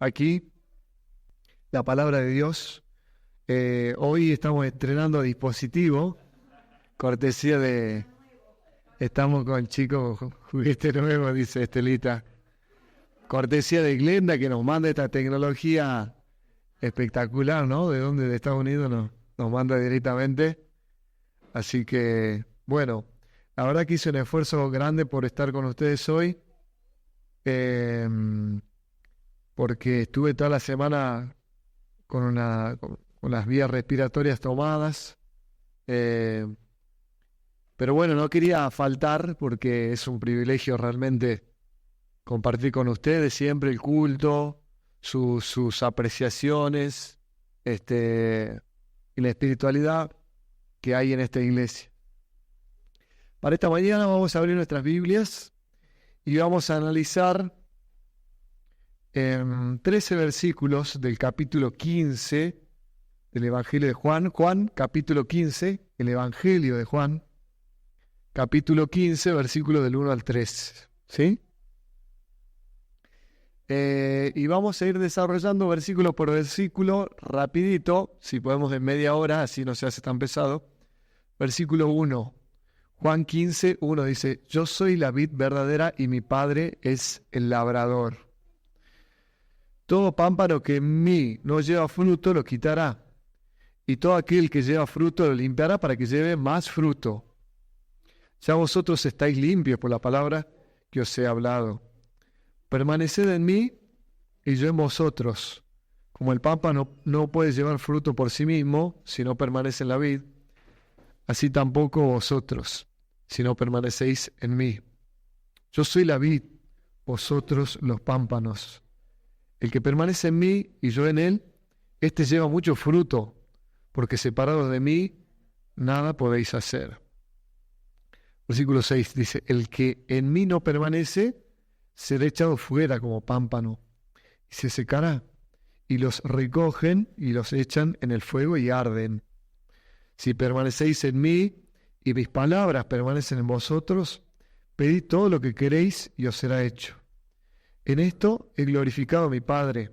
aquí la palabra de Dios. Hoy estamos estrenando dispositivo, cortesía de... Estamos con chicos, juguete nuevo, dice Estelita. Cortesía de Glenda, que nos manda esta tecnología espectacular, ¿no? ¿De dónde? De Estados Unidos nos manda directamente. Así que, bueno, la verdad que hice un esfuerzo grande por estar con ustedes hoy. Porque estuve toda la semana con las vías respiratorias tomadas. Pero bueno, no quería faltar porque es un privilegio realmente compartir con ustedes siempre el culto, sus apreciaciones, y la espiritualidad que hay en esta iglesia. Para esta mañana vamos a abrir nuestras Biblias y vamos a analizar 13 versículos del capítulo 15 del Evangelio de Juan. Juan, capítulo 15, el Evangelio de Juan, capítulo 15, versículos del 1 al 3. ¿Sí? Y vamos a ir desarrollando versículo por versículo, rapidito, si podemos en media hora, así no se hace tan pesado. Versículo 1. Juan 15, 1 dice: Yo soy la vid verdadera y mi Padre es el labrador. Todo pámpano que en mí no lleva fruto lo quitará, y todo aquel que lleva fruto lo limpiará para que lleve más fruto. Ya vosotros estáis limpios por la palabra que os he hablado. Permaneced en mí y yo en vosotros. Como el pámpano no puede llevar fruto por sí mismo si no permanece en la vid, así tampoco vosotros, si no permanecéis en mí. Yo soy la vid, vosotros los pámpanos. El que permanece en mí y yo en él, éste lleva mucho fruto, porque separados de mí, nada podéis hacer. Versículo 6 dice: El que en mí no permanece, será echado fuera como pámpano, y se secará, y los recogen y los echan en el fuego y arden. Si permanecéis en mí, y mis palabras permanecen en vosotros, pedid todo lo que queréis y os será hecho. En esto he glorificado a mi Padre,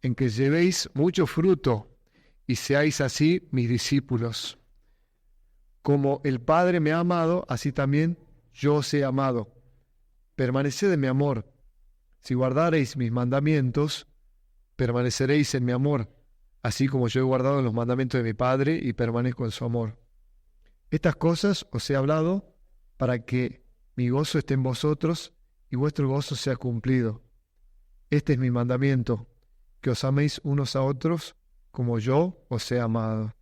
en que llevéis mucho fruto y seáis así mis discípulos. Como el Padre me ha amado, así también yo os he amado. Permaneced en mi amor. Si guardareis mis mandamientos, permaneceréis en mi amor, así como yo he guardado los mandamientos de mi Padre y permanezco en su amor. Estas cosas os he hablado para que mi gozo esté en vosotros y vuestro gozo sea cumplido. Este es mi mandamiento, que os améis unos a otros como yo os he amado.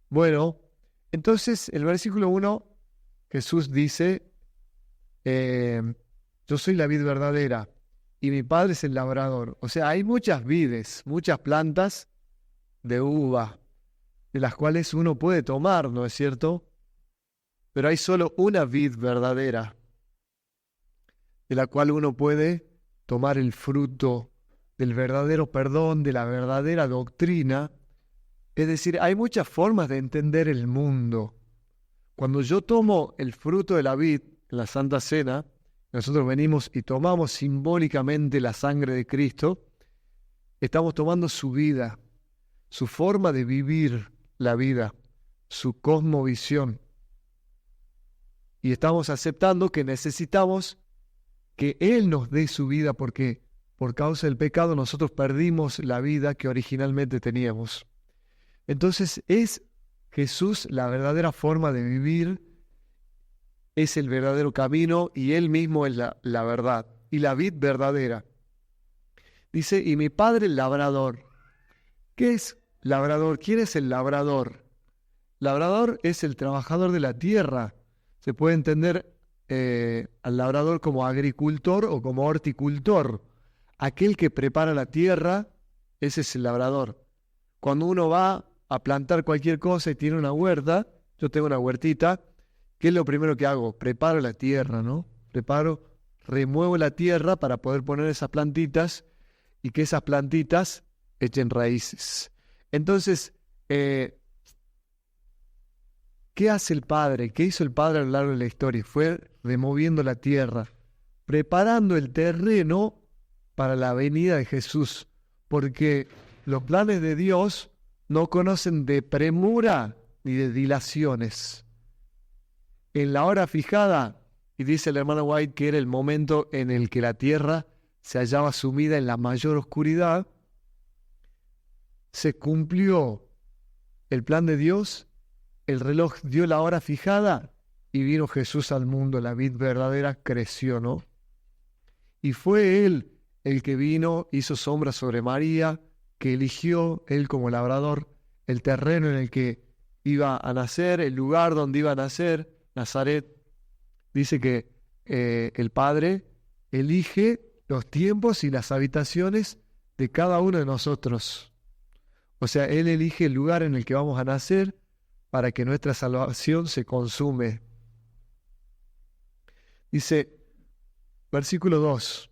Bueno, entonces el versículo 1, Jesús dice: yo soy la vid verdadera y mi Padre es el labrador. O sea, hay muchas vides, muchas plantas de uva, de las cuales uno puede tomar, ¿no es cierto? Pero hay solo una vid verdadera, de la cual uno puede tomar el fruto del verdadero perdón, de la verdadera doctrina. Es decir, hay muchas formas de entender el mundo. Cuando yo tomo el fruto de la vid en la Santa Cena, nosotros venimos y tomamos simbólicamente la sangre de Cristo, estamos tomando su vida, su forma de vivir la vida, su cosmovisión. Y estamos aceptando que necesitamos que Él nos dé su vida porque por causa del pecado nosotros perdimos la vida que originalmente teníamos. Entonces es Jesús la verdadera forma de vivir, es el verdadero camino y Él mismo es la verdad y la vid verdadera. Dice: y mi Padre el labrador. ¿Qué es labrador? ¿Quién es el labrador? Labrador es el trabajador de la tierra. Se puede entender al labrador como agricultor o como horticultor. Aquel que prepara la tierra, ese es el labrador. Cuando uno va a plantar cualquier cosa y tiene una huerta, yo tengo una huertita, ¿qué es lo primero que hago? Preparo la tierra, ¿no? Remuevo la tierra para poder poner esas plantitas y que esas plantitas echen raíces. Entonces, ¿qué hace el Padre? ¿Qué hizo el Padre a lo largo de la historia? Fue removiendo la tierra, preparando el terreno para la venida de Jesús, porque los planes de Dios no conocen de premura ni de dilaciones. En la hora fijada, y dice el hermano White que era el momento en el que la tierra se hallaba sumida en la mayor oscuridad, se cumplió el plan de Dios, el reloj dio la hora fijada y vino Jesús al mundo, la vid verdadera creció, ¿no? Y fue Él el que vino, hizo sombra sobre María, que eligió Él como labrador el terreno en el que iba a nacer, el lugar donde iba a nacer, Nazaret. Dice que el Padre elige los tiempos y las habitaciones de cada uno de nosotros. O sea, Él elige el lugar en el que vamos a nacer para que nuestra salvación se consume. Dice, versículo 2.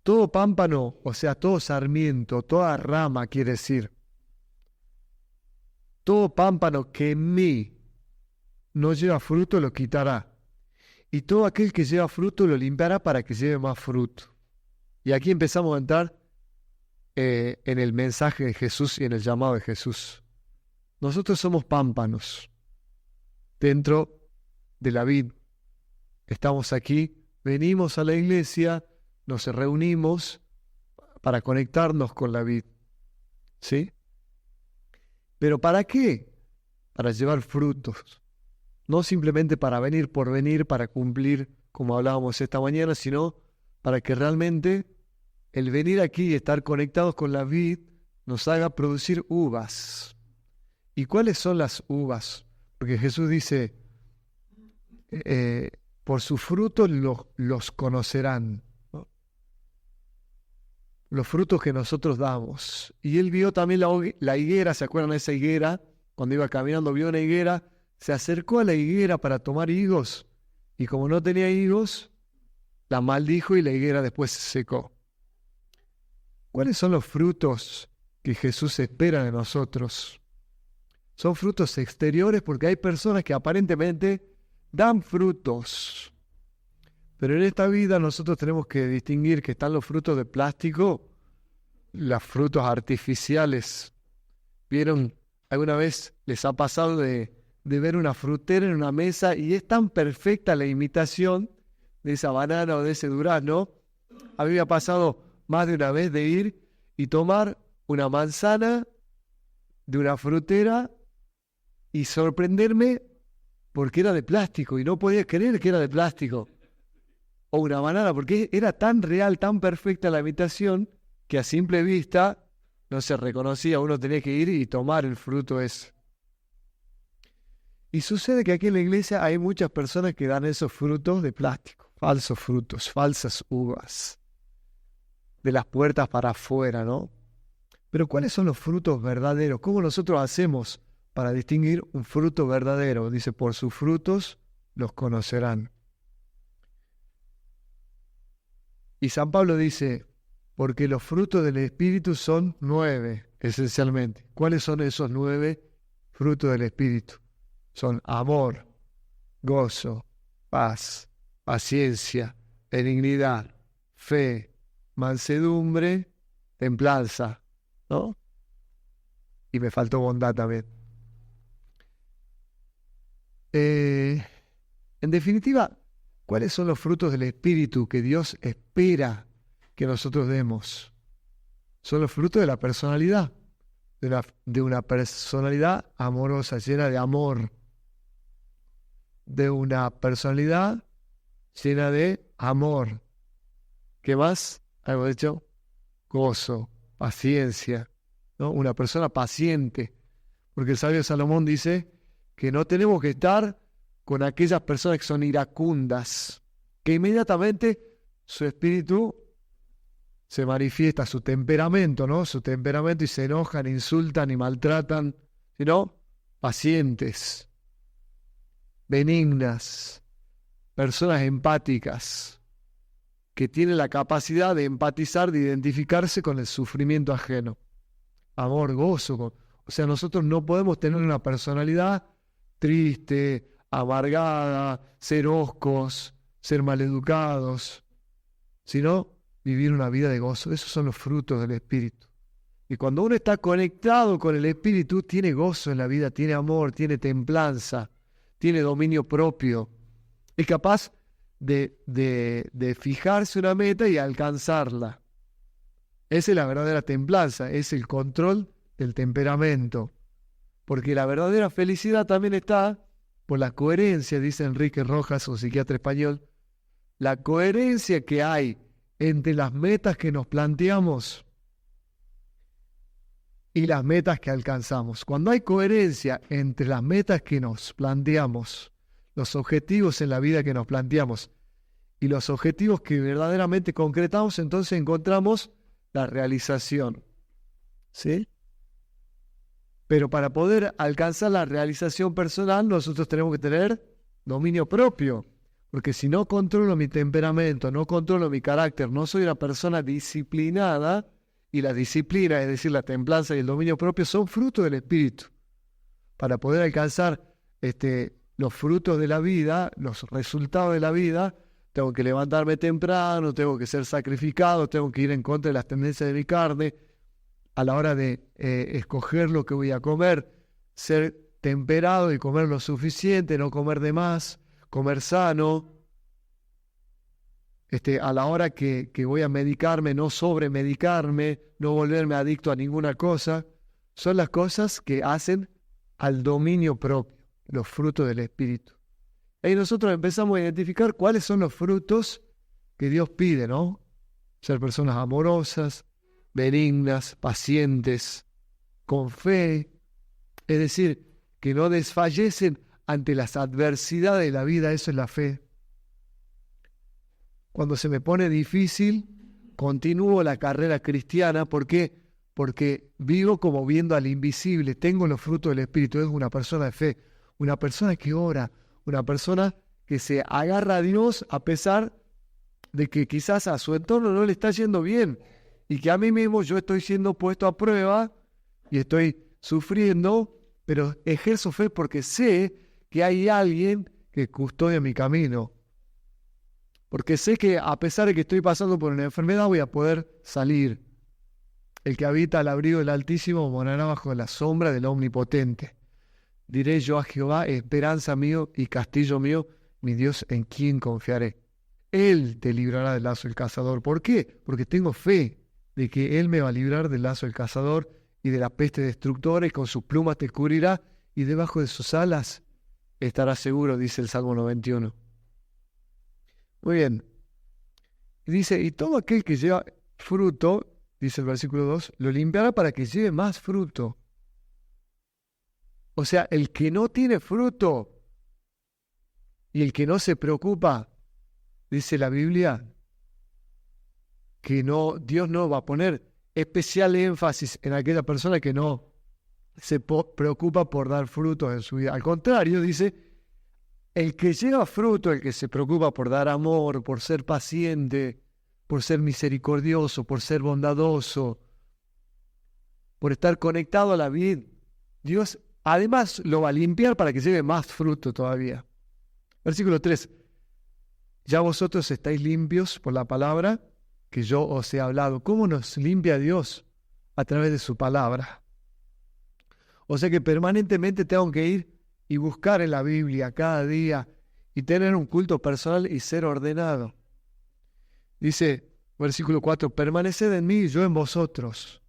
Todo pámpano, o sea, todo sarmiento, toda rama, quiere decir, todo pámpano que en mí no lleva fruto lo quitará, y todo aquel que lleva fruto lo limpiará para que lleve más fruto. Y aquí empezamos a entrar en el mensaje de Jesús y en el llamado de Jesús. Nosotros somos pámpanos dentro de la vid. Estamos aquí, venimos a la iglesia, nos reunimos para conectarnos con la vid, ¿sí? ¿Pero para qué? Para llevar frutos. No simplemente para venir por venir, para cumplir, como hablábamos esta mañana, sino para que realmente el venir aquí y estar conectados con la vid nos haga producir uvas. ¿Y cuáles son las uvas? Porque Jesús dice, por sus frutos los conocerán, ¿no? Los frutos que nosotros damos. Y Él vio también la higuera, ¿se acuerdan de esa higuera? Cuando iba caminando vio una higuera, se acercó a la higuera para tomar higos, y como no tenía higos, la maldijo y la higuera después se secó. ¿Cuáles son los frutos que Jesús espera de nosotros? Son frutos exteriores porque hay personas que aparentemente dan frutos. Pero en esta vida nosotros tenemos que distinguir que están los frutos de plástico, los frutos artificiales. ¿Vieron? ¿Alguna vez les ha pasado de ver una frutera en una mesa y es tan perfecta la imitación de esa banana o de ese durazno? A mí me ha pasado más de una vez de ir y tomar una manzana de una frutera y sorprenderme porque era de plástico y no podía creer que era de plástico. O una banana, porque era tan real, tan perfecta la imitación, que a simple vista no se reconocía, uno tenía que ir y tomar el fruto ese. Y sucede que aquí en la iglesia hay muchas personas que dan esos frutos de plástico, falsos frutos, falsas uvas, de las puertas para afuera, ¿no? Pero ¿cuáles son los frutos verdaderos? ¿Cómo nosotros hacemos para distinguir un fruto verdadero? Dice, por sus frutos los conocerán. Y San Pablo dice, porque los frutos del Espíritu son 9, esencialmente. ¿Cuáles son esos 9 frutos del Espíritu? Son amor, gozo, paz, paciencia, benignidad, fe, mansedumbre, templanza, ¿no? Y me faltó bondad también. En definitiva, ¿cuáles son los frutos del Espíritu que Dios espera que nosotros demos? Son los frutos de la personalidad, de una personalidad amorosa, llena de amor, de una personalidad llena de amor. ¿Qué más? Hemos dicho gozo, paciencia, ¿no? Una persona paciente, porque el sabio Salomón dice que no tenemos que estar con aquellas personas que son iracundas, que inmediatamente su espíritu se manifiesta, su temperamento, ¿no? Su temperamento, y se enojan, insultan y maltratan, sino pacientes, benignas, personas empáticas, que tienen la capacidad de empatizar, de identificarse con el sufrimiento ajeno. Amor, gozo. O sea, nosotros no podemos tener una personalidad triste, amargada, ser hoscos, ser maleducados. sino vivir una vida de gozo. Esos son los frutos del Espíritu. Y cuando uno está conectado con el Espíritu, tiene gozo en la vida, tiene amor, tiene templanza, tiene dominio propio. Es capaz de fijarse una meta y alcanzarla. Esa es la verdadera templanza, es el control del temperamento. Porque la verdadera felicidad también está por la coherencia, dice Enrique Rojas, un psiquiatra español, la coherencia que hay entre las metas que nos planteamos y las metas que alcanzamos. Cuando hay coherencia entre las metas que nos planteamos, los objetivos en la vida que nos planteamos y los objetivos que verdaderamente concretamos, entonces encontramos la realización. ¿Sí? Pero para poder alcanzar la realización personal, nosotros tenemos que tener dominio propio. Porque si no controlo mi temperamento, no controlo mi carácter, no soy una persona disciplinada, y la disciplina, es decir, la templanza y el dominio propio, son frutos del Espíritu. Para poder alcanzar los frutos de la vida, los resultados de la vida, tengo que levantarme temprano, tengo que ser sacrificado, tengo que ir en contra de las tendencias de mi carne. A la hora de escoger lo que voy a comer, ser temperado y comer lo suficiente, no comer de más, comer sano. A la hora que voy a medicarme, no sobremedicarme, no volverme adicto a ninguna cosa, son las cosas que hacen al dominio propio, los frutos del Espíritu. Y nosotros empezamos a identificar cuáles son los frutos que Dios pide, ¿no? Ser personas amorosas, benignas, pacientes, con fe, es decir, que no desfallecen ante las adversidades de la vida, eso es la fe. Cuando se me pone difícil, continúo la carrera cristiana. ¿Por qué? Porque vivo como viendo al invisible, tengo los frutos del Espíritu, es una persona de fe, una persona que ora, una persona que se agarra a Dios a pesar de que quizás a su entorno no le está yendo bien y que a mí mismo yo estoy siendo puesto a prueba y estoy sufriendo, pero ejerzo fe porque sé que hay alguien que custodia mi camino. Porque sé que a pesar de que estoy pasando por una enfermedad voy a poder salir. El que habita al abrigo del Altísimo morará bajo la sombra del Omnipotente. Diré yo a Jehová, esperanza mío y castillo mío, mi Dios en quien confiaré. Él te librará del lazo del cazador. ¿Por qué? Porque tengo fe de que Él me va a librar del lazo del cazador y de la peste destructora, y con sus plumas te cubrirá, y debajo de sus alas estarás seguro, dice el Salmo 91. Muy bien. Y dice, y todo aquel que lleva fruto, dice el versículo 2, lo limpiará para que lleve más fruto. O sea, el que no tiene fruto y el que no se preocupa, dice la Biblia, que Dios no va a poner especial énfasis en aquella persona que no se preocupa por dar frutos en su vida. Al contrario, dice, el que lleva fruto, el que se preocupa por dar amor, por ser paciente, por ser misericordioso, por ser bondadoso, por estar conectado a la vid, Dios además lo va a limpiar para que lleve más fruto todavía. Versículo 3. Ya vosotros estáis limpios por la palabra que yo os he hablado. ¿Cómo nos limpia Dios? A través de su palabra. O sea que permanentemente tengo que ir y buscar en la Biblia cada día y tener un culto personal y ser ordenado. Dice, versículo 4, permaneced en mí y yo en vosotros.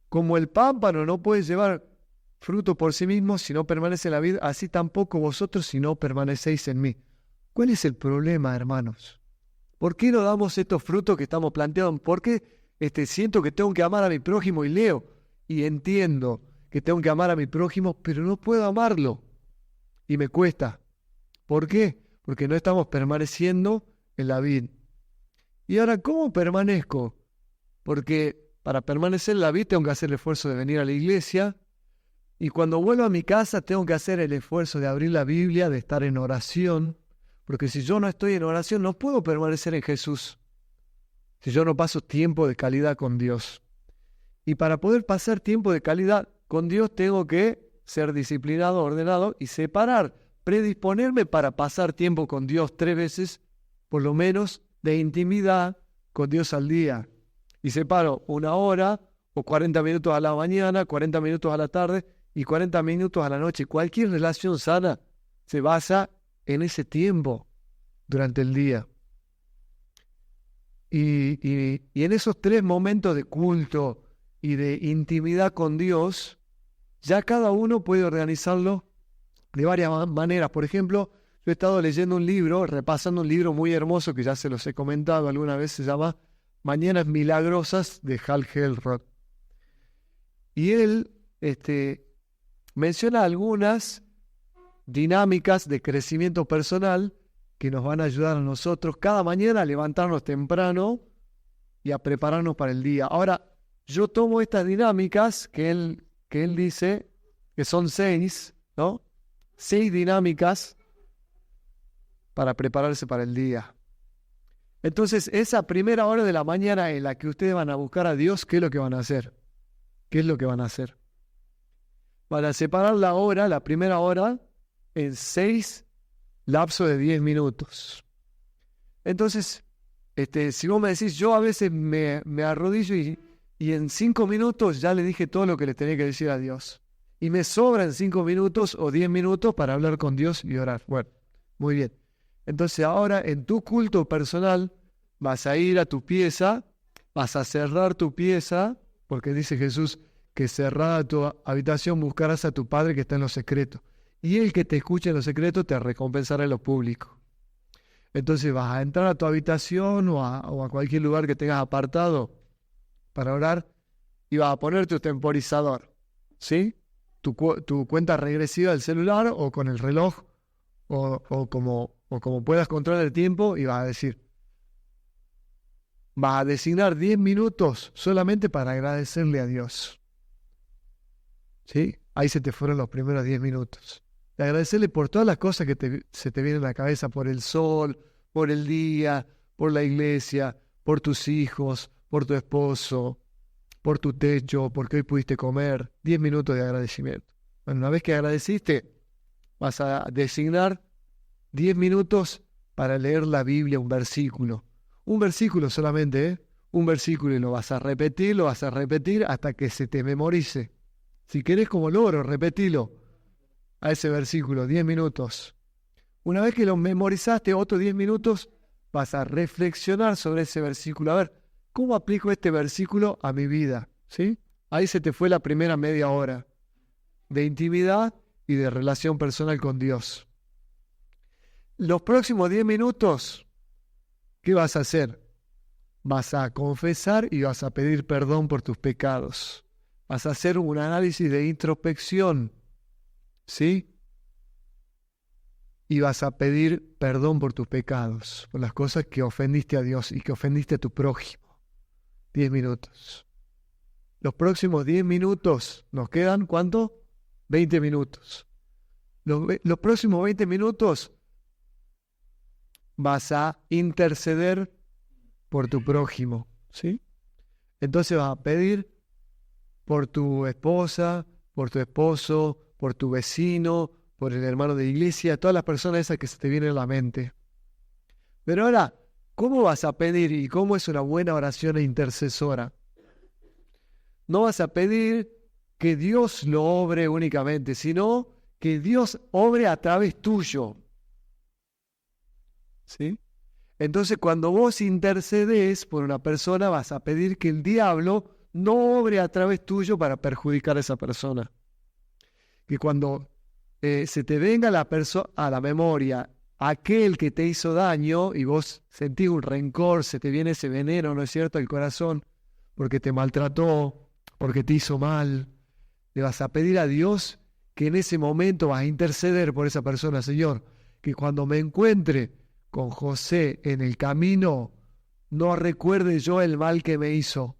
Como el pámpano no puede llevar fruto por sí mismo si no permanece en la vid, así tampoco vosotros si no permanecéis en mí. ¿Cuál es el problema, hermanos? ¿Por qué no damos estos frutos que estamos planteando? ¿Por qué siento que tengo que amar a mi prójimo y leo y entiendo que tengo que amar a mi prójimo, pero no puedo amarlo y me cuesta? ¿Por qué? Porque no estamos permaneciendo en la vid. Y ahora, ¿cómo permanezco? Porque para permanecer en la vid tengo que hacer el esfuerzo de venir a la iglesia, y cuando vuelvo a mi casa tengo que hacer el esfuerzo de abrir la Biblia, de estar en oración, porque si yo no estoy en oración no puedo permanecer en Jesús, si yo no paso tiempo de calidad con Dios. Y para poder pasar tiempo de calidad con Dios tengo que ser disciplinado, ordenado y separar, predisponerme para pasar tiempo con Dios 3 veces, por lo menos de intimidad con Dios al día. Y separo 1 hora o 40 minutos a la mañana, 40 minutos a la tarde y 40 minutos a la noche. Cualquier relación sana se basa en ese tiempo durante el día. Y en esos 3 momentos de culto y de intimidad con Dios, ya cada uno puede organizarlo de varias maneras. Por ejemplo, yo he estado leyendo un libro, repasando un libro muy hermoso que ya se los he comentado alguna vez, se llama Mañanas Milagrosas de Hal Elrod. Y él menciona algunas dinámicas de crecimiento personal que nos van a ayudar a nosotros cada mañana a levantarnos temprano y a prepararnos para el día. Ahora, yo tomo estas dinámicas que él dice que son 6, ¿no? 6 dinámicas para prepararse para el día. Entonces, esa primera hora de la mañana en la que ustedes van a buscar a Dios, ¿qué es lo que van a hacer? ¿Qué es lo que van a hacer? Van a separar la primera hora, en 6 lapsos de 10 minutos. Entonces, si vos me decís, yo a veces me arrodillo y en 5 minutos ya le dije todo lo que le tenía que decir a Dios. Y me sobran 5 minutos o 10 minutos para hablar con Dios y orar. Bueno, muy bien. Entonces ahora en tu culto personal vas a ir a tu pieza, vas a cerrar tu pieza, porque dice Jesús que cerrada tu habitación buscarás a tu Padre que está en lo secreto. Y el que te escuche en lo secreto te recompensará en lo público. Entonces vas a entrar a tu habitación o a cualquier lugar que tengas apartado para orar y vas a poner tu temporizador, ¿sí? Tu cuenta regresiva del celular o con el reloj o como puedas controlar el tiempo y vas a designar 10 minutos solamente para agradecerle a Dios. ¿Sí? Ahí se te fueron los primeros 10 minutos. De agradecerle por todas las cosas que se te vienen a la cabeza, por el sol, por el día, por la iglesia, por tus hijos, por tu esposo, por tu techo, porque hoy pudiste comer. 10 minutos de agradecimiento. Bueno, una vez que agradeciste, vas a designar 10 minutos para leer la Biblia, un versículo. Un versículo solamente, ¿eh? Un versículo y lo vas a repetir hasta que se te memorice. Si querés como logro, repetilo a ese versículo, 10 minutos. Una vez que lo memorizaste, otros 10 minutos, vas a reflexionar sobre ese versículo. A ver, ¿cómo aplico este versículo a mi vida? ¿Sí? Ahí se te fue la primera media hora de intimidad y de relación personal con Dios. Los próximos 10 minutos, ¿qué vas a hacer? Vas a confesar y vas a pedir perdón por tus pecados. Vas a hacer un análisis de introspección, ¿sí? Y vas a pedir perdón por tus pecados, por las cosas que ofendiste a Dios y que ofendiste a tu prójimo. 10 minutos. Los próximos 10 minutos, ¿nos quedan cuánto? 20 minutos. Los próximos 20 minutos vas a interceder por tu prójimo, ¿sí? Entonces vas a pedir por tu esposa, por tu esposo, por tu vecino, por el hermano de iglesia, todas las personas esas que se te vienen a la mente. Pero ahora, ¿cómo vas a pedir y cómo es una buena oración intercesora? No vas a pedir que Dios lo obre únicamente, sino que Dios obre a través tuyo. ¿Sí? Entonces, cuando vos intercedes por una persona, vas a pedir que el diablo no obre a través tuyo para perjudicar a esa persona. Que cuando se te venga a la memoria aquel que te hizo daño y vos sentís un rencor, se te viene ese veneno, ¿no es cierto?, al corazón, porque te maltrató, porque te hizo mal, le vas a pedir a Dios que en ese momento vas a interceder por esa persona. Señor, que cuando me encuentre con José en el camino, no recuerde yo el mal que me hizo,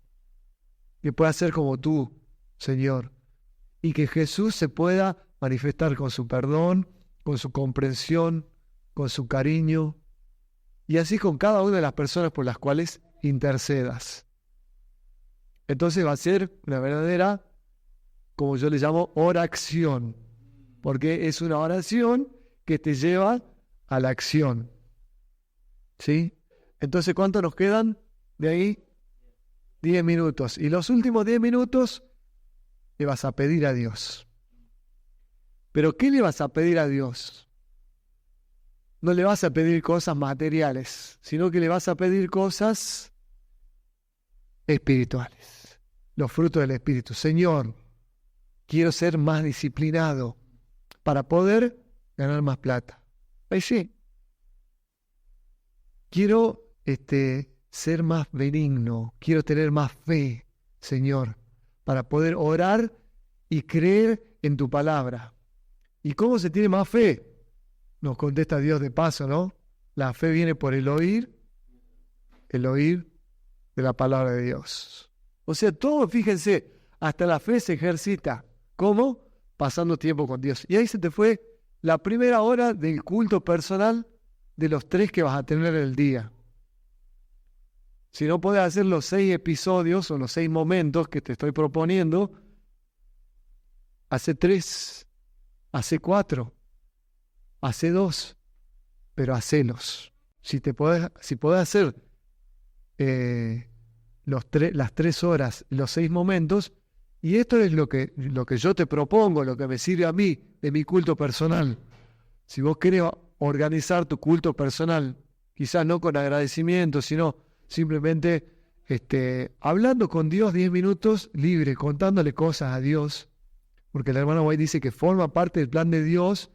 que pueda ser como tú, Señor, y que Jesús se pueda manifestar con su perdón, con su comprensión, con su cariño, y así con cada una de las personas por las cuales intercedas. Entonces va a ser una verdadera, como yo le llamo, oración, porque es una oración que te lleva a la acción, ¿sí? Entonces, ¿cuánto nos quedan de ahí? 10 minutos. Y los últimos 10 minutos le vas a pedir a Dios. ¿Pero qué le vas a pedir a Dios? No le vas a pedir cosas materiales, sino que le vas a pedir cosas espirituales. Los frutos del Espíritu. Señor, quiero ser más disciplinado para poder ganar más plata. Ahí sí. Quiero ser más benigno. Quiero tener más fe, Señor, para poder orar y creer en tu palabra. ¿Y cómo se tiene más fe? Nos contesta Dios de paso, ¿no? La fe viene por el oír de la palabra de Dios. O sea, todo, fíjense, hasta la fe se ejercita. ¿Cómo? Pasando tiempo con Dios. Y ahí se te fue la primera hora del culto personal de los 3 que vas a tener en el día. Si no puedes hacer los 6 episodios o los 6 momentos que te estoy proponiendo, hace 3, hace 4, hace 2, pero hacelos. Si podés hacer las 3 horas, los 6 momentos, y esto es lo que yo te propongo, lo que me sirve a mí de mi culto personal. Si vos querés organizar tu culto personal, quizás no con agradecimiento, sino simplemente hablando con Dios 10 minutos libre, contándole cosas a Dios, porque el hermano White dice que forma parte del plan de Dios,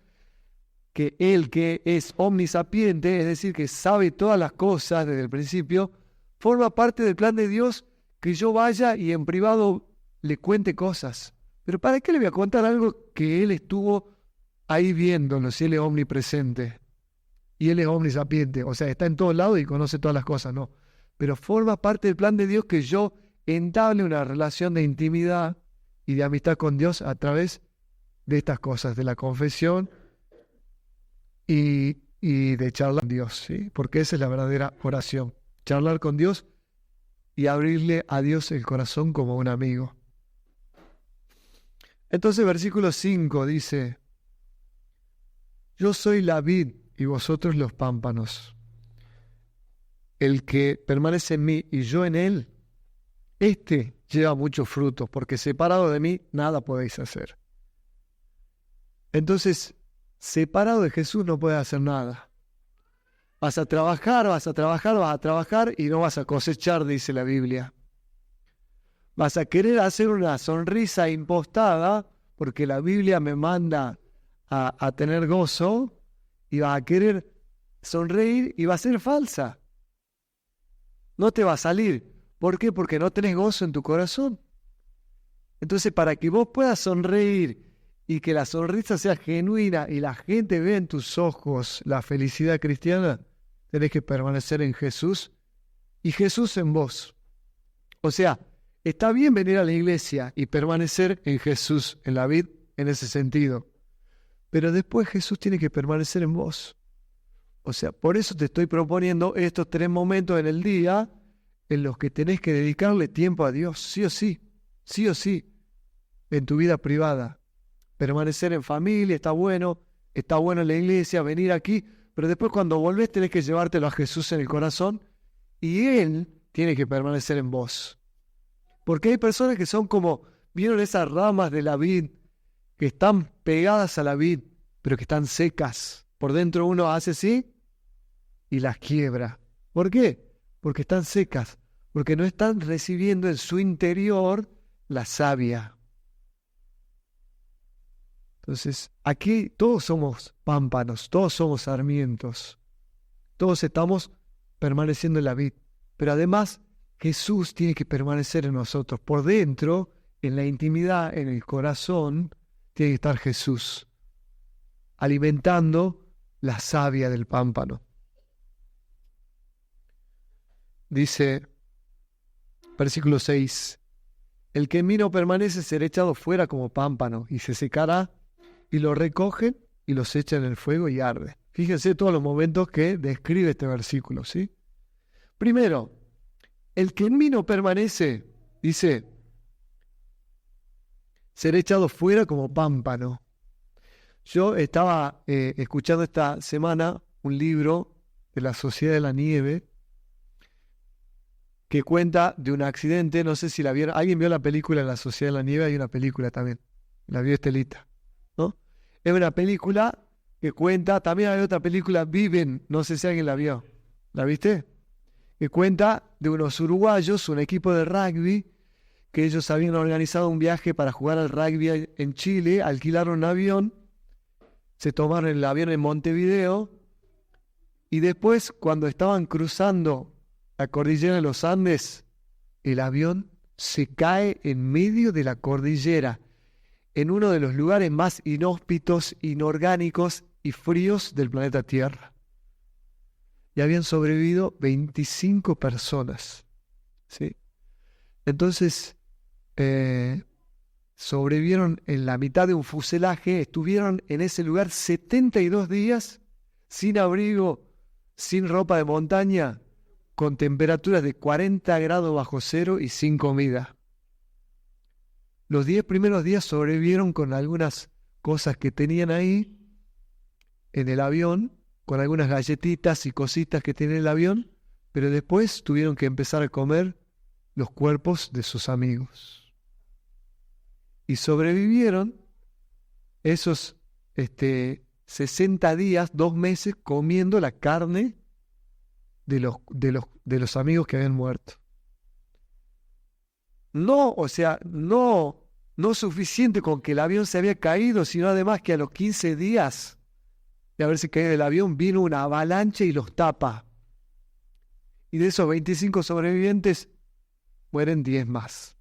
que Él, que es omnisapiente, es decir, que sabe todas las cosas desde el principio, forma parte del plan de Dios que yo vaya y en privado le cuente cosas. Pero ¿para qué le voy a contar algo que Él estuvo ahí viéndolo, si Él es omnipresente? Y Él es omnisapiente, o sea, está en todos lados y conoce todas las cosas, no. Pero forma parte del plan de Dios que yo entable una relación de intimidad y de amistad con Dios a través de estas cosas, de la confesión y de charlar con Dios, ¿sí? Porque esa es la verdadera oración. Charlar con Dios y abrirle a Dios el corazón como un amigo. Entonces, versículo 5 dice: Yo soy la vid y vosotros los pámpanos. El que permanece en mí y yo en él, este lleva muchos frutos, porque separado de mí nada podéis hacer. Entonces, separado de Jesús no puedes hacer nada. Vas a trabajar y no vas a cosechar, dice la Biblia. Vas a querer hacer una sonrisa impostada, porque la Biblia me manda a tener gozo, y vas a querer sonreír y va a ser falsa. No te va a salir. ¿Por qué? Porque no tenés gozo en tu corazón. Entonces, para que vos puedas sonreír y que la sonrisa sea genuina y la gente vea en tus ojos la felicidad cristiana, tenés que permanecer en Jesús y Jesús en vos. O sea, está bien venir a la iglesia y permanecer en Jesús, en la vid, en ese sentido. Pero después Jesús tiene que permanecer en vos. O sea, por eso te estoy proponiendo estos 3 momentos en el día en los que tenés que dedicarle tiempo a Dios, sí o sí, en tu vida privada. Permanecer en familia, está bueno en la iglesia, venir aquí, pero después cuando volvés tenés que llevártelo a Jesús en el corazón y Él tiene que permanecer en vos. Porque hay personas que son como, ¿vieron esas ramas de la vid que están pegadas a la vid, pero que están secas? Por dentro uno hace así y las quiebra. ¿Por qué? Porque están secas, porque no están recibiendo en su interior la savia. Entonces, aquí todos somos pámpanos, todos somos sarmientos, todos estamos permaneciendo en la vid, pero además Jesús tiene que permanecer en nosotros. Por dentro, en la intimidad, en el corazón, tiene que estar Jesús, alimentando la savia del pámpano. Dice, versículo 6, el que en mí no permanece será echado fuera como pámpano y se secará, y lo recogen y los echan en el fuego y arde. Fíjense todos los momentos que describe este versículo, ¿sí? Primero, el que en mí no permanece, dice, será echado fuera como pámpano. Yo estaba escuchando esta semana un libro de la Sociedad de la Nieve, que cuenta de un accidente, no sé si la vieron, ¿alguien vio la película La Sociedad de la Nieve? Hay una película también, la vio Estelita, ¿no? Es una película que cuenta, también hay otra película, Viven, no sé si alguien la vio, ¿la viste? Que cuenta de unos uruguayos, un equipo de rugby, que ellos habían organizado un viaje para jugar al rugby en Chile, alquilaron un avión, se tomaron el avión en Montevideo, y después, cuando estaban cruzando la cordillera de los Andes, el avión se cae en medio de la cordillera, en uno de los lugares más inhóspitos, inorgánicos y fríos del planeta Tierra. Y habían sobrevivido 25 personas, ¿sí? Entonces, sobrevivieron en la mitad de un fuselaje, estuvieron en ese lugar 72 días, sin abrigo, sin ropa de montaña, con temperaturas de 40 grados bajo cero y sin comida. Los 10 primeros días sobrevivieron con algunas cosas que tenían ahí en el avión, con algunas galletitas y cositas que tiene el avión, pero después tuvieron que empezar a comer los cuerpos de sus amigos. Y sobrevivieron esos 60 días, 2 meses, comiendo la carne de los amigos que habían muerto. No, o sea, no suficiente con que el avión se había caído, sino además que a los 15 días de haberse caído del avión vino una avalancha y los tapa. Y de esos 25 sobrevivientes mueren 10 más.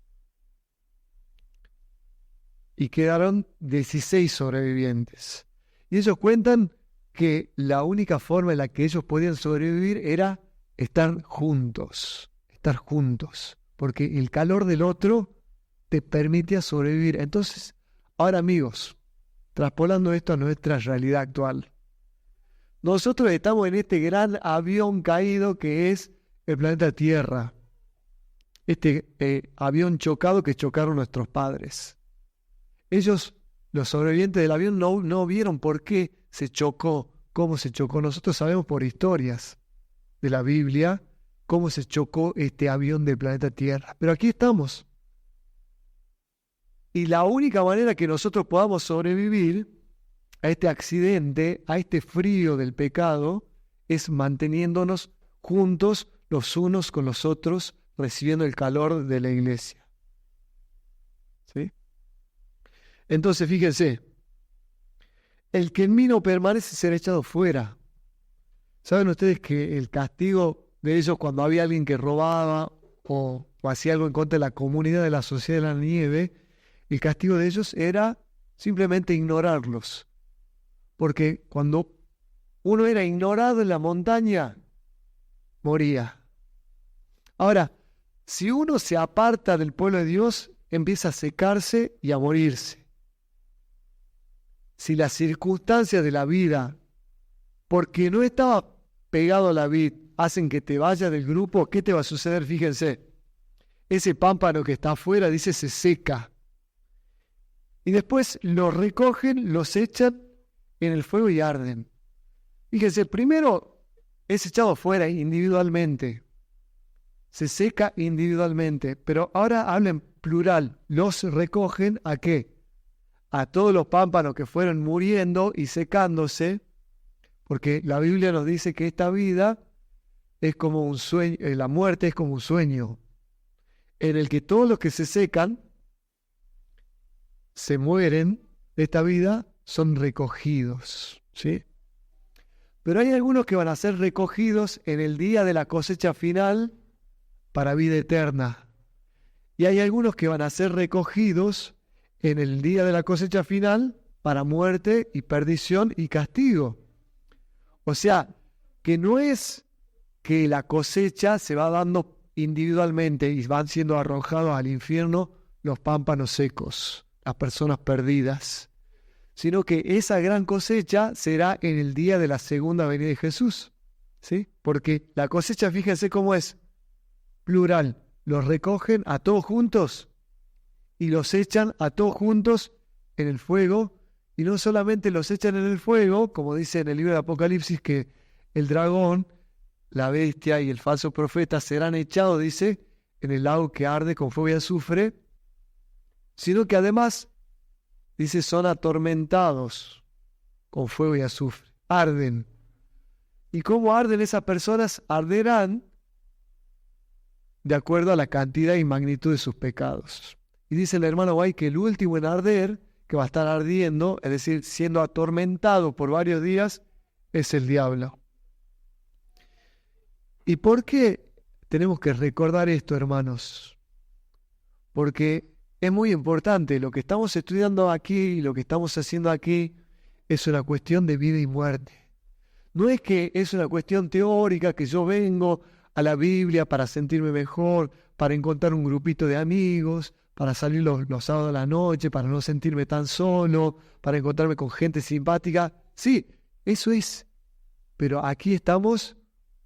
Y quedaron 16 sobrevivientes. Y ellos cuentan que la única forma en la que ellos podían sobrevivir era estar juntos, porque el calor del otro te permitía sobrevivir. Entonces, ahora amigos, traspolando esto a nuestra realidad actual, nosotros estamos en este gran avión caído que es el planeta Tierra, este avión chocado que chocaron nuestros padres. Ellos, los sobrevivientes del avión, no vieron por qué se chocó, cómo se chocó. Nosotros sabemos por historias de la Biblia cómo se chocó este avión del planeta Tierra. Pero aquí estamos. Y la única manera que nosotros podamos sobrevivir a este accidente, a este frío del pecado, es manteniéndonos juntos los unos con los otros, recibiendo el calor de la iglesia. ¿Sí? Entonces, fíjense, el que en mí no permanece será echado fuera. ¿Saben ustedes que el castigo de ellos cuando había alguien que robaba o hacía algo en contra de la comunidad de la Sociedad de la Nieve, el castigo de ellos era simplemente ignorarlos? Porque cuando uno era ignorado en la montaña, moría. Ahora, si uno se aparta del pueblo de Dios, empieza a secarse y a morirse. Si las circunstancias de la vida, porque no estaba pegado a la vid, hacen que te vayas del grupo, ¿qué te va a suceder? Fíjense, ese pámpano que está afuera, dice, se seca. Y después los recogen, los echan en el fuego y arden. Fíjense, primero es echado fuera individualmente. Se seca individualmente, pero ahora hablen plural. Los recogen ¿a qué? A todos los pámpanos que fueron muriendo y secándose, porque la Biblia nos dice que esta vida es como un sueño, la muerte es como un sueño, en el que todos los que se secan, se mueren de esta vida, son recogidos, ¿sí? Pero hay algunos que van a ser recogidos en el día de la cosecha final para vida eterna. Y hay algunos que van a ser recogidos en el día de la cosecha final para muerte y perdición y castigo. O sea, que no es que la cosecha se va dando individualmente y van siendo arrojados al infierno los pámpanos secos, las personas perdidas, sino que esa gran cosecha será en el día de la segunda venida de Jesús, ¿sí? Porque la cosecha, fíjense cómo es, plural, los recogen a todos juntos y los echan a todos juntos en el fuego, y no solamente los echan en el fuego, como dice en el libro de Apocalipsis que el dragón la bestia y el falso profeta serán echados, dice, en el lago que arde con fuego y azufre, sino que además, dice, son atormentados con fuego y azufre, arden. ¿Y cómo arden esas personas? Arderán de acuerdo a la cantidad y magnitud de sus pecados. Y dice el hermano White que el último en arder, que va a estar ardiendo, es decir, siendo atormentado por varios días, es el diablo. ¿Y por qué tenemos que recordar esto, hermanos? Porque es muy importante. Lo que estamos estudiando aquí, lo que estamos haciendo aquí, es una cuestión de vida y muerte. No es que es una cuestión teórica, que yo vengo a la Biblia para sentirme mejor, para encontrar un grupito de amigos, para salir los sábados a la noche, para no sentirme tan solo, para encontrarme con gente simpática. Sí, eso es. Pero aquí estamos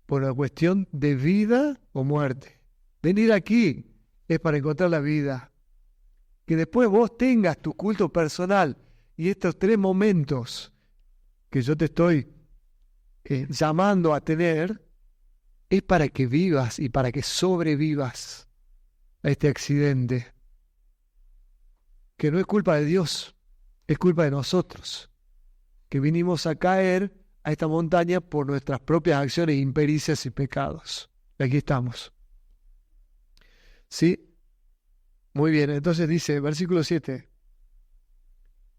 por una cuestión de vida o muerte. Venir aquí es para encontrar la vida. Que después vos tengas tu culto personal y estos 3 momentos que yo te estoy llamando a tener, es para que vivas y para que sobrevivas a este accidente. Que no es culpa de Dios, es culpa de nosotros, que vinimos a caer a esta montaña por nuestras propias acciones, impericias y pecados. Y aquí estamos. ¿Sí? Muy bien, entonces dice, versículo 7.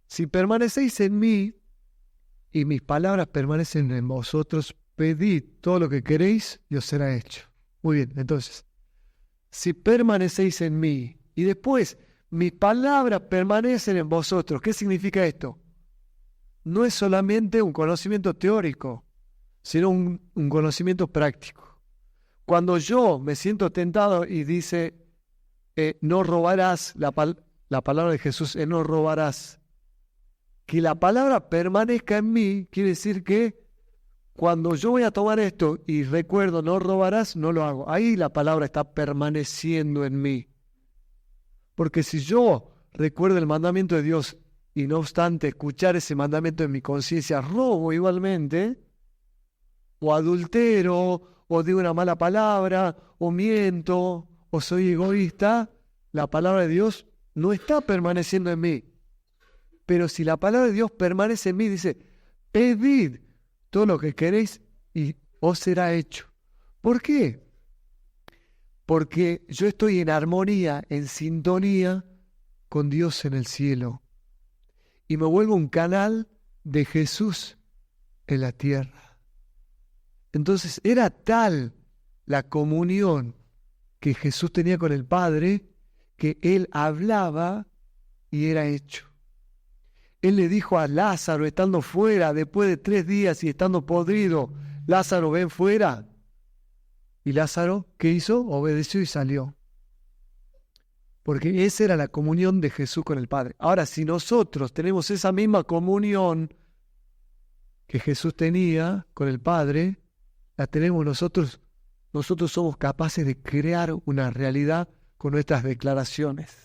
Si permanecéis en mí y mis palabras permanecen en vosotros, pedid todo lo que queréis y os será hecho. Muy bien, entonces, si permanecéis en mí y después mis palabras permanecen en vosotros, ¿qué significa esto? No es solamente un conocimiento teórico, sino un conocimiento práctico. Cuando yo me siento tentado y dice, no robarás, la palabra de Jesús es no robarás, que la palabra permanezca en mí, quiere decir que cuando yo voy a tomar esto y recuerdo no robarás, no lo hago. Ahí la palabra está permaneciendo en mí. Porque si yo recuerdo el mandamiento de Dios y no obstante escuchar ese mandamiento en mi conciencia, robo igualmente, o adultero, o digo una mala palabra, o miento, o soy egoísta, la palabra de Dios no está permaneciendo en mí. Pero si la palabra de Dios permanece en mí, dice, pedid todo lo que queréis y os será hecho. ¿Por qué? Porque yo estoy en armonía, en sintonía con Dios en el cielo. Y me vuelvo un canal de Jesús en la tierra. Entonces era tal la comunión que Jesús tenía con el Padre, que Él hablaba y era hecho. Él le dijo a Lázaro, estando fuera, después de 3 días y estando podrido, Lázaro, ven fuera. Y Lázaro, ¿qué hizo? Obedeció y salió. Porque esa era la comunión de Jesús con el Padre. Ahora, si nosotros tenemos esa misma comunión que Jesús tenía con el Padre, la tenemos nosotros somos capaces de crear una realidad con nuestras declaraciones.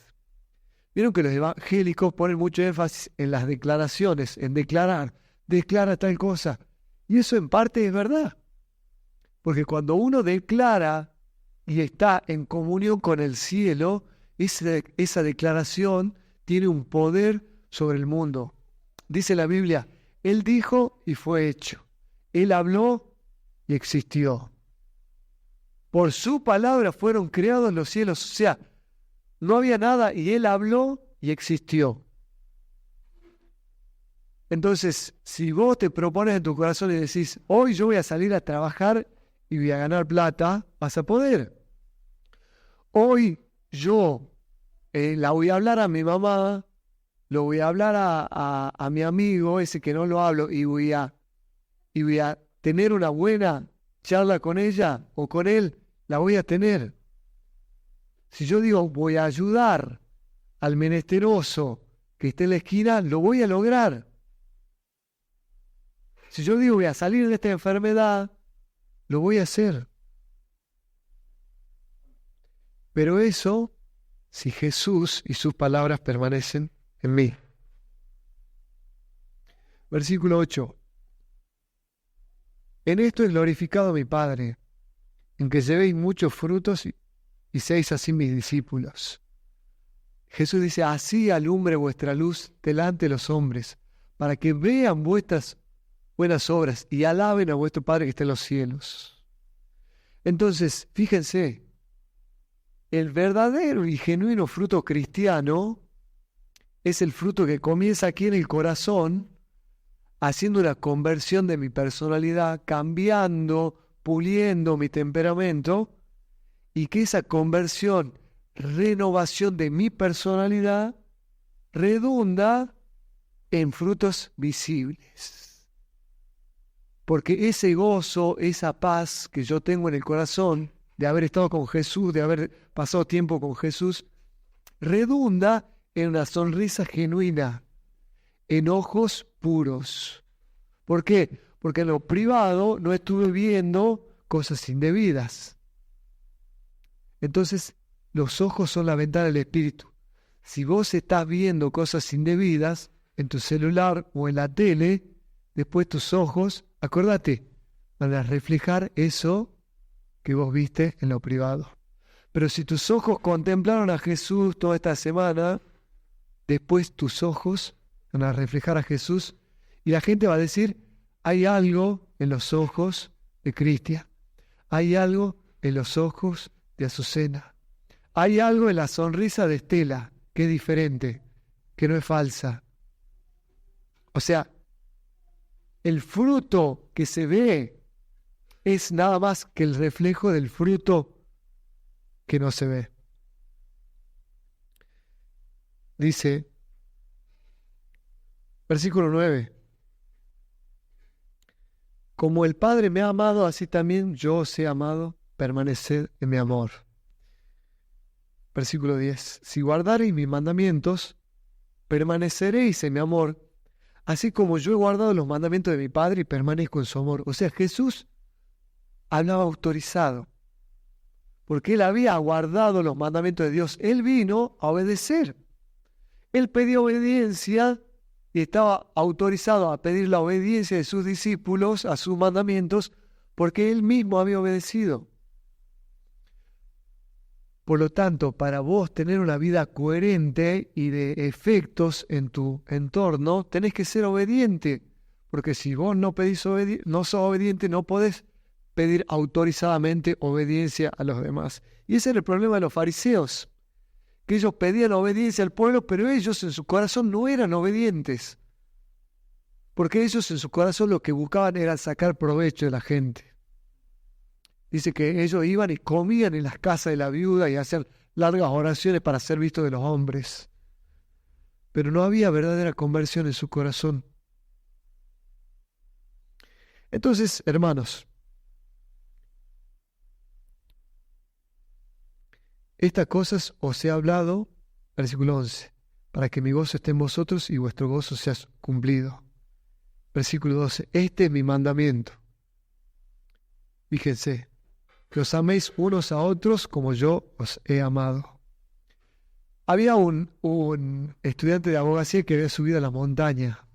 Vieron que los evangélicos ponen mucho énfasis en las declaraciones, en declarar, declara tal cosa. Y eso en parte es verdad. Porque cuando uno declara y está en comunión con el cielo, esa declaración tiene un poder sobre el mundo. Dice la Biblia, Él dijo y fue hecho. Él habló y existió. Por su palabra fueron creados los cielos. O sea, no había nada y Él habló y existió. Entonces, si vos te propones en tu corazón y decís, hoy yo voy a salir a trabajar y voy a ganar plata, vas a poder. Hoy yo la voy a hablar a mi mamá, lo voy a hablar a mi amigo, ese que no lo hablo, y voy a tener una buena charla con ella o con él, la voy a tener. Si yo digo, voy a ayudar al menesteroso que esté en la esquina, lo voy a lograr. Si yo digo, voy a salir de esta enfermedad, lo voy a hacer. Pero eso, si Jesús y sus palabras permanecen en mí. Versículo 8. En esto es glorificado mi Padre, en que llevéis muchos frutos y seáis así mis discípulos. Jesús dice, así alumbre vuestra luz delante de los hombres, para que vean vuestras buenas obras y alaben a vuestro Padre que está en los cielos. Entonces, fíjense, el verdadero y genuino fruto cristiano es el fruto que comienza aquí en el corazón, haciendo una conversión de mi personalidad, cambiando, puliendo mi temperamento, y que esa conversión, renovación de mi personalidad, redunda en frutos visibles. Porque ese gozo, esa paz que yo tengo en el corazón, de haber estado con Jesús, de haber pasado tiempo con Jesús, redunda en una sonrisa genuina, en ojos puros. ¿Por qué? Porque en lo privado no estuve viendo cosas indebidas. Entonces, los ojos son la ventana del espíritu. Si vos estás viendo cosas indebidas en tu celular o en la tele, después tus ojos, acordate, van a reflejar eso que vos viste en lo privado. Pero si tus ojos contemplaron a Jesús toda esta semana, después tus ojos van a reflejar a Jesús y la gente va a decir, hay algo en los ojos de Cristian, hay algo en los ojos de Azucena, hay algo en la sonrisa de Estela que es diferente, que no es falsa. O sea, el fruto que se ve es nada más que el reflejo del fruto que no se ve. Dice, versículo 9, como el Padre me ha amado, así también yo os he amado, permaneced en mi amor. Versículo 10, si guardareis mis mandamientos, permaneceréis en mi amor, así como yo he guardado los mandamientos de mi Padre y permanezco en su amor. O sea, Jesús hablaba autorizado, porque él había guardado los mandamientos de Dios. Él vino a obedecer. Él pidió obediencia y estaba autorizado a pedir la obediencia de sus discípulos a sus mandamientos, porque él mismo había obedecido. Por lo tanto, para vos tener una vida coherente y de efectos en tu entorno, tenés que ser obediente, porque si vos no sos obediente, no podés pedir autorizadamente obediencia a los demás. Y ese era el problema de los fariseos, que ellos pedían obediencia al pueblo, pero ellos en su corazón no eran obedientes, porque ellos en su corazón lo que buscaban era sacar provecho de la gente. Dice que ellos iban y comían en las casas de la viuda y hacían largas oraciones para ser vistos de los hombres, pero no había verdadera conversión en su corazón. Entonces, hermanos, estas cosas os he hablado, versículo 11, para que mi gozo esté en vosotros y vuestro gozo sea cumplido. Versículo 12, este es mi mandamiento. Fíjense, que os améis unos a otros como yo os he amado. Había un estudiante de abogacía que había subido a la montaña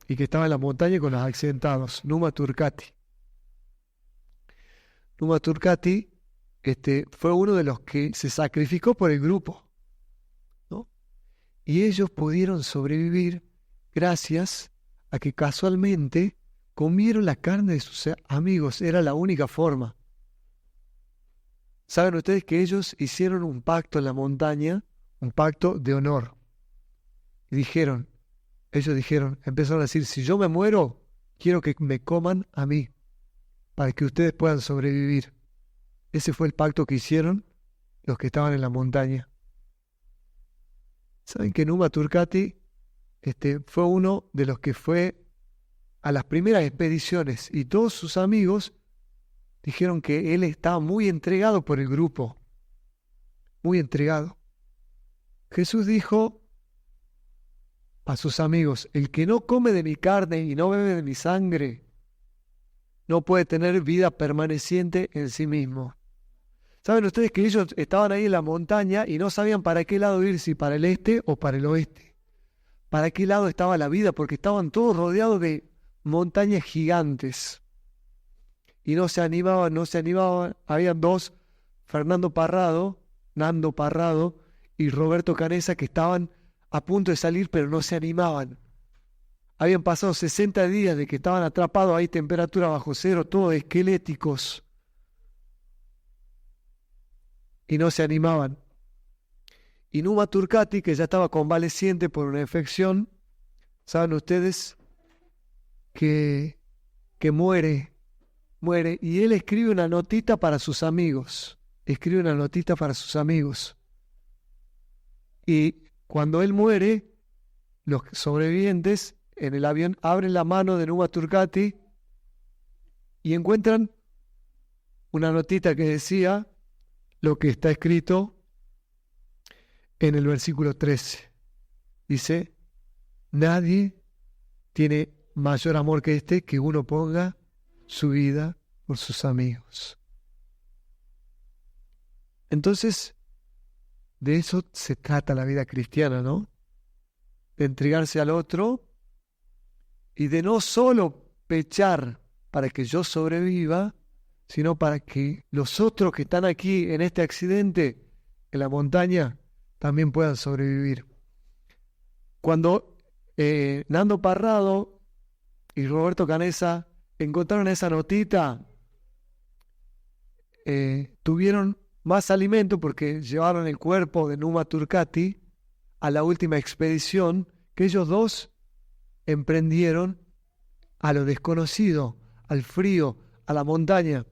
y que estaba en la montaña con los accidentados, Numa Turcati. Numa Turcati fue uno de los que se sacrificó por el grupo, ¿no? Y ellos pudieron sobrevivir gracias a que casualmente comieron la carne de sus amigos. Era la única forma. ¿Saben ustedes que ellos hicieron un pacto en la montaña, un pacto de honor? Y ellos dijeron, empezaron a decir, si yo me muero, quiero que me coman a mí, para que ustedes puedan sobrevivir. Ese fue el pacto que hicieron los que estaban en la montaña. ¿Saben que Numa Turcati fue uno de los que fue a las primeras expediciones y todos sus amigos dijeron que él estaba muy entregado por el grupo, muy entregado. Jesús dijo a sus amigos, el que no come de mi carne y no bebe de mi sangre, no puede tener vida permaneciente en sí mismo. ¿Saben ustedes que ellos estaban ahí en la montaña y no sabían para qué lado ir, si para el este o para el oeste? ¿Para qué lado estaba la vida? Porque estaban todos rodeados de montañas gigantes. y no se animaban. Habían dos, Nando Parrado y Roberto Canessa, que estaban a punto de salir, pero no se animaban. Habían pasado 60 días de que estaban atrapados ahí, temperatura bajo cero, todos esqueléticos, y no se animaban. Y Numa Turcati, que ya estaba convaleciente por una infección, saben ustedes que muere, y él escribe una notita para sus amigos, y cuando él muere, los sobrevivientes en el avión abren la mano de Numa Turcati y encuentran una notita que decía lo que está escrito en el versículo 13. Dice: nadie tiene mayor amor que este, que uno ponga su vida por sus amigos. Entonces, de eso se trata la vida cristiana, ¿no? De entregarse al otro y de no solo pechar para que yo sobreviva, sino para que los otros que están aquí en este accidente, en la montaña, también puedan sobrevivir. Cuando Nando Parrado y Roberto Canessa encontraron esa notita, tuvieron más alimento porque llevaron el cuerpo de Numa Turcati a la última expedición que ellos dos emprendieron a lo desconocido, al frío, a la montaña.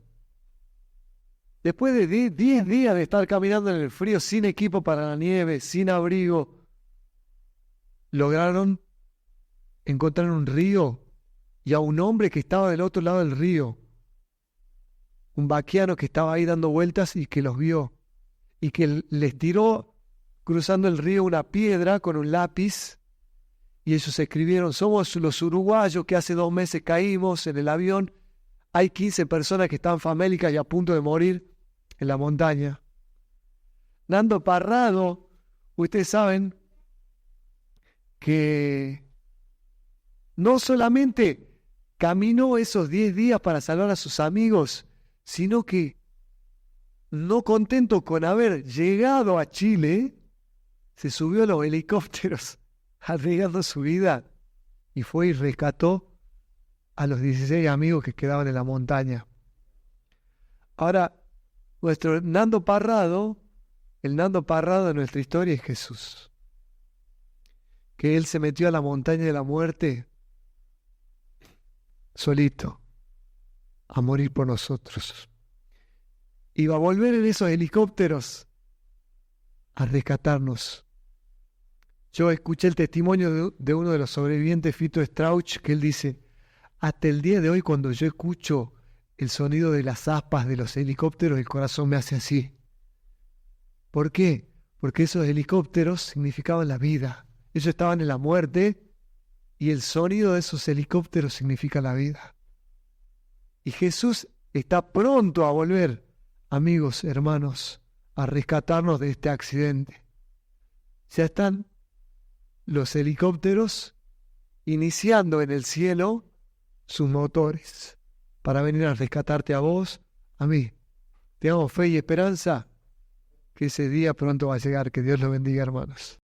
Después de 10 días de estar caminando en el frío, sin equipo para la nieve, sin abrigo, lograron encontrar un río y a un hombre que estaba del otro lado del río. Un vaquiano que estaba ahí dando vueltas y que los vio. Y que les tiró cruzando el río una piedra con un lápiz. Y ellos escribieron: somos los uruguayos que hace 2 meses caímos en el avión. Hay 15 personas que están famélicas y a punto de morir en la montaña. Nando Parrado, ustedes saben que no solamente caminó esos 10 días para salvar a sus amigos, sino que, no contento con haber llegado a Chile, se subió a los helicópteros arriesgando su vida y fue y rescató a los 16 amigos que quedaban en la montaña. Ahora, nuestro Nando Parrado, el Nando Parrado de nuestra historia es Jesús, que Él se metió a la montaña de la muerte solito a morir por nosotros. Y va a volver en esos helicópteros a rescatarnos. Yo escuché el testimonio de uno de los sobrevivientes, Fito Strauch, que él dice: hasta el día de hoy, cuando yo escucho el sonido de las aspas de los helicópteros, el corazón me hace así. ¿Por qué? Porque esos helicópteros significaban la vida. Ellos estaban en la muerte y el sonido de esos helicópteros significa la vida. Y Jesús está pronto a volver, amigos, hermanos, a rescatarnos de este accidente. Ya están los helicópteros iniciando en el cielo sus motores para venir a rescatarte a vos, a mí. Tengamos fe y esperanza que ese día pronto va a llegar. Que Dios los bendiga, hermanos.